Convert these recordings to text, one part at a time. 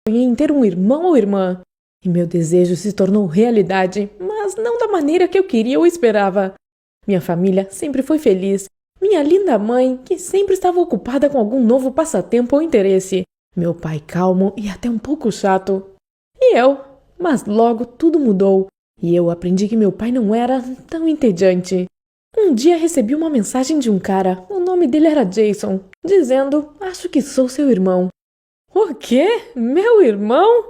sonhei em ter um irmão ou irmã. E meu desejo se tornou realidade, mas não da maneira que eu queria ou esperava. Minha família sempre foi feliz. Minha linda mãe, que sempre estava ocupada com algum novo passatempo ou interesse. Meu pai calmo e até um pouco chato. E eu? Mas logo tudo mudou. E eu aprendi que meu pai não era tão entediante. Um dia recebi uma mensagem de um cara, o nome dele era Jason, dizendo: "Acho que sou seu irmão." O quê? Meu irmão?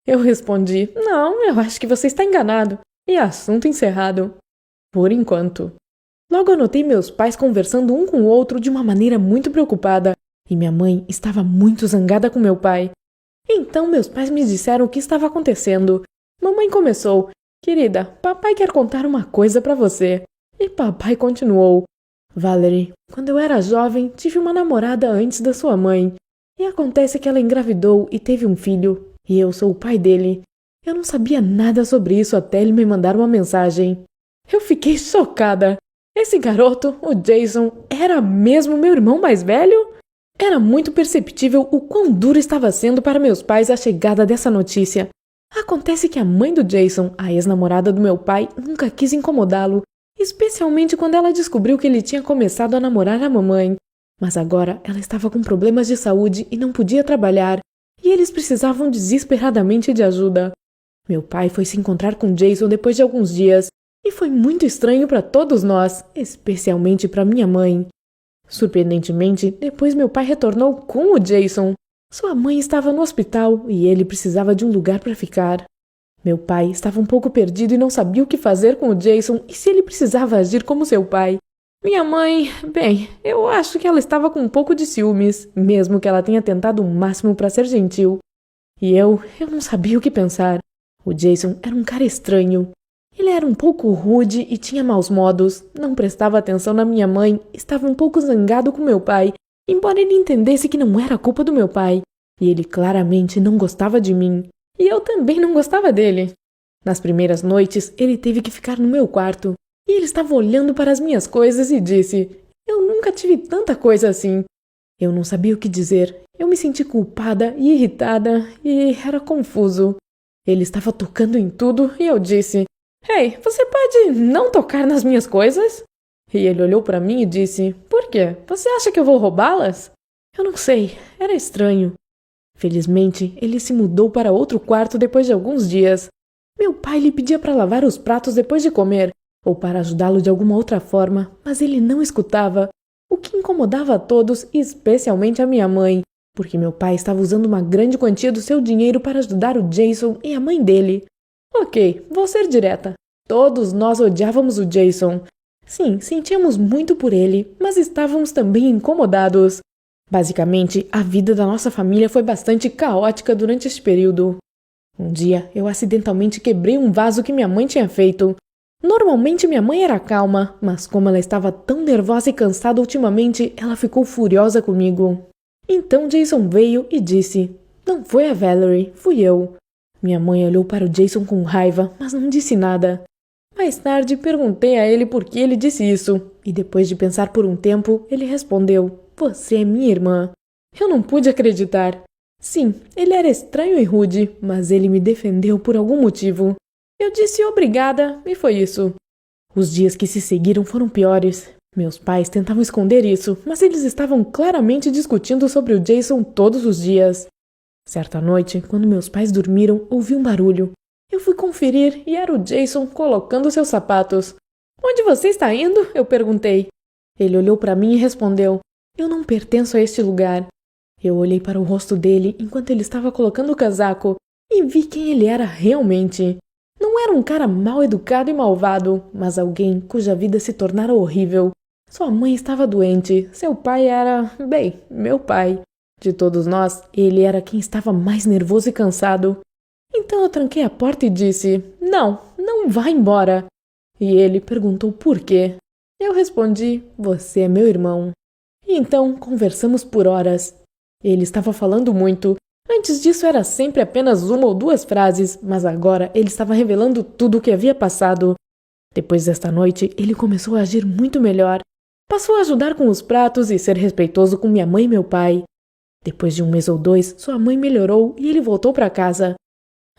Eu respondi: "Não, eu acho que você está enganado." E assunto encerrado. Por enquanto. Logo eu notei meus pais conversando um com o outro de uma maneira muito preocupada, e minha mãe estava muito zangada com meu pai. Então meus pais me disseram o que estava acontecendo. Mamãe começou: "Querida, papai quer contar uma coisa para você." E papai continuou: "Valerie, quando eu era jovem, tive uma namorada antes da sua mãe. E acontece que ela engravidou e teve um filho, e eu sou o pai dele. Eu não sabia nada sobre isso até ele me mandar uma mensagem." Eu fiquei chocada. Esse garoto, o Jason, era mesmo meu irmão mais velho? Era muito perceptível o quão duro estava sendo para meus pais a chegada dessa notícia. Acontece que a mãe do Jason, a ex-namorada do meu pai, nunca quis incomodá-lo, especialmente quando ela descobriu que ele tinha começado a namorar a mamãe. Mas agora ela estava com problemas de saúde e não podia trabalhar, e eles precisavam desesperadamente de ajuda. Meu pai foi se encontrar com Jason depois de alguns dias, e foi muito estranho para todos nós, especialmente para minha mãe. Surpreendentemente, depois meu pai retornou com o Jason. Sua mãe estava no hospital e ele precisava de um lugar para ficar. Meu pai estava um pouco perdido e não sabia o que fazer com o Jason e se ele precisava agir como seu pai. Minha mãe, bem, eu acho que ela estava com um pouco de ciúmes, mesmo que ela tenha tentado o máximo para ser gentil. E eu não sabia o que pensar. O Jason era um cara estranho. Ele era um pouco rude e tinha maus modos, não prestava atenção na minha mãe, estava um pouco zangado com meu pai, embora ele entendesse que não era culpa do meu pai. E ele claramente não gostava de mim. E eu também não gostava dele. Nas primeiras noites, ele teve que ficar no meu quarto. E ele estava olhando para as minhas coisas e disse: "Eu nunca tive tanta coisa assim." Eu não sabia o que dizer. Eu me senti culpada e irritada e era confuso. Ele estava tocando em tudo e eu disse: "Ei, você pode não tocar nas minhas coisas?" E ele olhou para mim e disse: "Por quê? Você acha que eu vou roubá-las?" Eu não sei, era estranho. Felizmente, ele se mudou para outro quarto depois de alguns dias. Meu pai lhe pedia para lavar os pratos depois de comer, ou para ajudá-lo de alguma outra forma, mas ele não escutava, o que incomodava a todos, especialmente a minha mãe, porque meu pai estava usando uma grande quantia do seu dinheiro para ajudar o Jason e a mãe dele. Ok, vou ser direta. Todos nós odiávamos o Jason. Sim, sentíamos muito por ele, mas estávamos também incomodados. Basicamente, a vida da nossa família foi bastante caótica durante este período. Um dia, eu acidentalmente quebrei um vaso que minha mãe tinha feito. Normalmente minha mãe era calma, mas como ela estava tão nervosa e cansada ultimamente, ela ficou furiosa comigo. Então Jason veio e disse: "Não foi a Valerie, fui eu." Minha mãe olhou para o Jason com raiva, mas não disse nada. Mais tarde, perguntei a ele por que ele disse isso, e depois de pensar por um tempo, ele respondeu: "Você é minha irmã." Eu não pude acreditar. Sim, ele era estranho e rude, mas ele me defendeu por algum motivo. Eu disse obrigada e foi isso. Os dias que se seguiram foram piores. Meus pais tentavam esconder isso, mas eles estavam claramente discutindo sobre o Jason todos os dias. Certa noite, quando meus pais dormiram, ouvi um barulho. Eu fui conferir e era o Jason colocando seus sapatos. "Onde você está indo?" eu perguntei. Ele olhou para mim e respondeu: "Eu não pertenço a este lugar." Eu olhei para o rosto dele enquanto ele estava colocando o casaco e vi quem ele era realmente. Não era um cara mal educado e malvado, mas alguém cuja vida se tornara horrível. Sua mãe estava doente, seu pai era, bem, meu pai. De todos nós, ele era quem estava mais nervoso e cansado. Então eu tranquei a porta e disse: "Não, não vá embora." E ele perguntou por quê. Eu respondi: "Você é meu irmão." E então conversamos por horas. Ele estava falando muito. Antes disso era sempre apenas uma ou duas frases, mas agora ele estava revelando tudo o que havia passado. Depois desta noite, ele começou a agir muito melhor. Passou a ajudar com os pratos e ser respeitoso com minha mãe e meu pai. Depois de 1 mês ou 2, sua mãe melhorou e ele voltou para casa.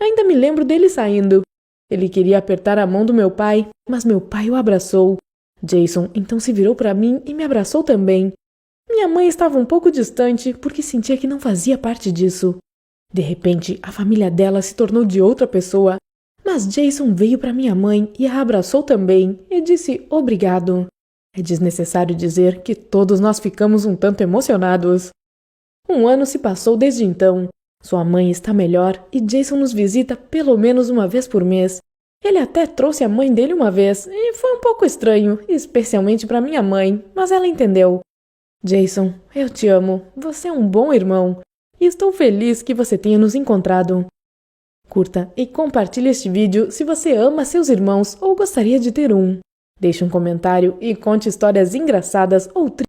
Ainda me lembro dele saindo. Ele queria apertar a mão do meu pai, mas meu pai o abraçou. Jason então se virou para mim e me abraçou também. Minha mãe estava um pouco distante porque sentia que não fazia parte disso. De repente, a família dela se tornou de outra pessoa, mas Jason veio para minha mãe e a abraçou também e disse obrigado. É desnecessário dizer que todos nós ficamos um tanto emocionados. 1 ano se passou desde então. Sua mãe está melhor e Jason nos visita pelo menos uma vez por mês. Ele até trouxe a mãe dele uma vez e foi um pouco estranho, especialmente para minha mãe, mas ela entendeu. Jason, eu te amo. Você é um bom irmão. E estou feliz que você tenha nos encontrado. Curta e compartilhe este vídeo se você ama seus irmãos ou gostaria de ter um. Deixe um comentário e conte histórias engraçadas ou tristes